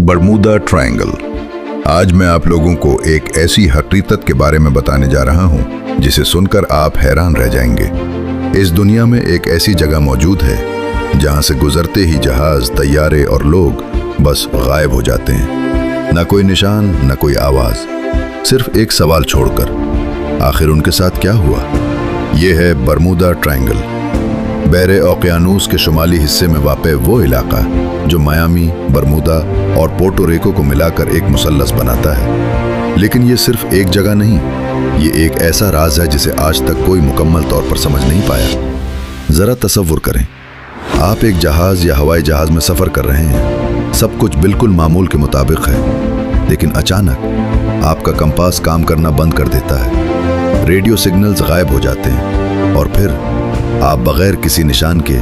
Bermuda triangle. आज मैं आप लोगों को एक ऐसी हकीकत के बारे में बताने जा रहा हूं जिसे सुनकर आप हैरान रह जाएंगे। इस दुनिया में एक ऐसी जगह मौजूद है जहां से गुजरते ही जहाज, तैयारे और लोग बस गायब हो जाते हैं। न कोई निशान, न कोई आवाज, सिर्फ एक सवाल छोड़कर, आखिर उनके साथ क्या हुआ? यह है बरमूदा ट्रायंगल, बहरे ओकियानूस के शुमाली हिस्से में वाक़ वो इलाका जो मायामी, बरमूदा और पोर्टो रिको को मिलाकर एक मुसल्लस बनाता है। लेकिन ये सिर्फ एक जगह नहीं, ये एक ऐसा राज है जिसे आज तक कोई मुकम्मल तौर पर समझ नहीं पाया। ज़रा तसव्वुर करें, आप एक जहाज़ या हवाई जहाज़ में सफ़र कर रहे हैं, सब कुछ बिल्कुल मामूल के मुताबिक है, लेकिन अचानक आपका कंपास काम करना बंद कर देता है, रेडियो सिग्नल्स गायब हो जाते हैं और फिर आप बगैर किसी निशान के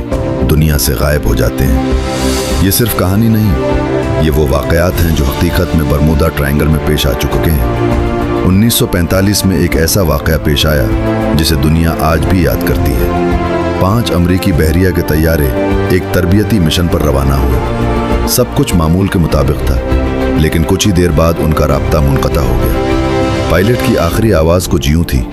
दुनिया से गायब हो जाते हैं। ये सिर्फ कहानी नहीं, ये वो वाक़यात हैं जो हकीकत में बरमूदा ट्रायंगल में पेश आ चुके हैं। 1945 में एक ऐसा वाक़या पेश आया जिसे दुनिया आज भी याद करती है। 5 अमरीकी बहरिया के तैयारे एक तरबियती मिशन पर रवाना हुए। सब कुछ मामूल के मुताबिक था, लेकिन कुछ ही देर बाद उनका राब्ता मुनक़ता हो गया। पायलट की आखिरी आवाज़ कुछ यूँ थी,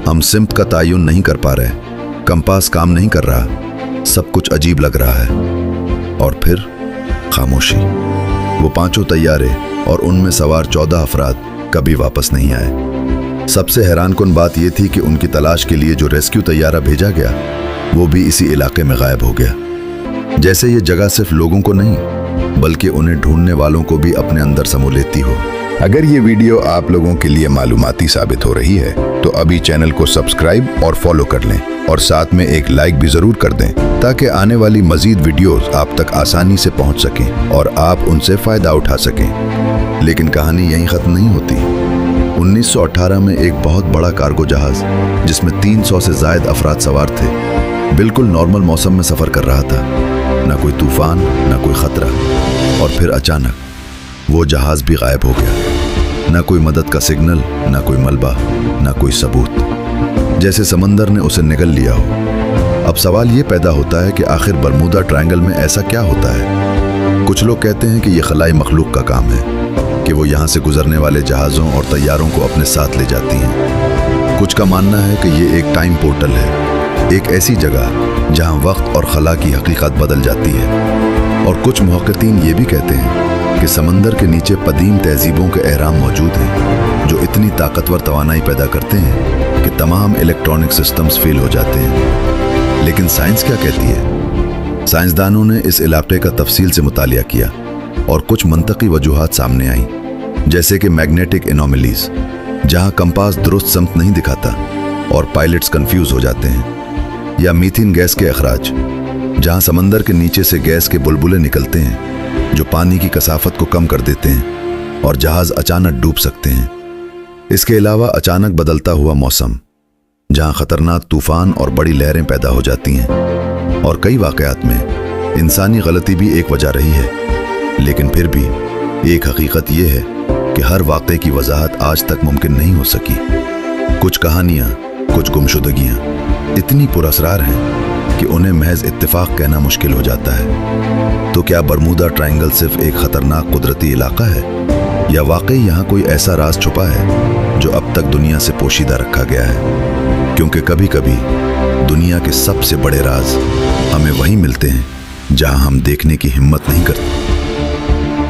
हम सिमत का तयन नहीं कर पा रहे, कंपास काम नहीं कर रहा, सब कुछ अजीब लग रहा है। और फिर खामोशी। वो 5 तैयारे और उनमें सवार 14 अफराद कभी वापस नहीं आए। सबसे हैरानकुन बात यह थी कि उनकी तलाश के लिए जो रेस्क्यू तैयारा भेजा गया वो भी इसी इलाके में गायब हो गया। जैसे ये जगह सिर्फ लोगों को नहीं बल्कि उन्हें ढूंढने वालों को भी अपने अंदर समो लेती हो। अगर ये वीडियो आप लोगों के लिए मालूमाती साबित हो रही है तो अभी चैनल को सब्सक्राइब और फॉलो कर लें और साथ में एक लाइक भी जरूर कर दें ताकि आने वाली मजीद वीडियोस आप तक आसानी से पहुंच सकें और आप उनसे फ़ायदा उठा सकें। लेकिन कहानी यहीं ख़त्म नहीं होती। 1918 में एक बहुत बड़ा कार्गो जहाज़ जिसमें 300 से ज़ायद अफराद सवार थे बिल्कुल नॉर्मल मौसम में सफ़र कर रहा था। न कोई तूफ़ान, न कोई ख़तरा, और फिर अचानक वो जहाज़ भी गायब हो गया। न कोई मदद का सिग्नल, न कोई मलबा, न कोई सबूत, जैसे समंदर ने उसे निगल लिया हो। अब सवाल ये पैदा होता है कि आखिर बरमूदा ट्रायंगल में ऐसा क्या होता है? कुछ लोग कहते हैं कि ये खलाई मखलूक का काम है कि वो यहाँ से गुजरने वाले जहाज़ों और तैयारों को अपने साथ ले जाती हैं। कुछ का मानना है कि ये एक टाइम पोर्टल है, एक ऐसी जगह जहाँ वक्त और खला की हकीकत बदल जाती है। और कुछ मुहक्किकीन ये भी कहते हैं कि समंदर के नीचे कदीम तहजीबों के अहराम मौजूद हैं जो इतनी ताकतवर तवानाई पैदा करते हैं कि तमाम इलेक्ट्रॉनिक सिस्टम्स फेल हो जाते हैं। लेकिन साइंस क्या कहती है? साइंसदानों ने इस इलाके का तफसील से मुतालिया किया और कुछ मंतकी वजूहात सामने आई, जैसे कि मैग्नेटिक एनोमलीज, जहां कंपास दुरुस्त समत नहीं दिखाता और पायलट्स कंफ्यूज हो जाते हैं, या मीथेन गैस के अखराज, जहां समंदर के नीचे से गैस के बुलबुले निकलते हैं जो पानी की कसाफत को कम कर देते हैं और जहाज अचानक डूब सकते हैं। इसके अलावा अचानक बदलता हुआ मौसम, जहां खतरनाक तूफान और बड़ी लहरें पैदा हो जाती हैं। और कई वाकयात में इंसानी गलती भी एक वजह रही है। लेकिन फिर भी एक हकीकत यह है कि हर वाक़े की वजाहत आज तक मुमकिन नहीं हो सकी। कुछ कहानियाँ, कुछ गुमशुदगियाँ इतनी पुरअसरार हैं कि उन्हें महज इत्तेफाक कहना मुश्किल हो जाता है। तो क्या बरमूदा ट्रायंगल सिर्फ एक खतरनाक कुदरती इलाका है, या वाकई यहाँ कोई ऐसा राज छुपा है जो अब तक दुनिया से पोशीदा रखा गया है? क्योंकि कभी कभी दुनिया के सबसे बड़े राज हमें वहीं मिलते हैं जहाँ हम देखने की हिम्मत नहीं करते।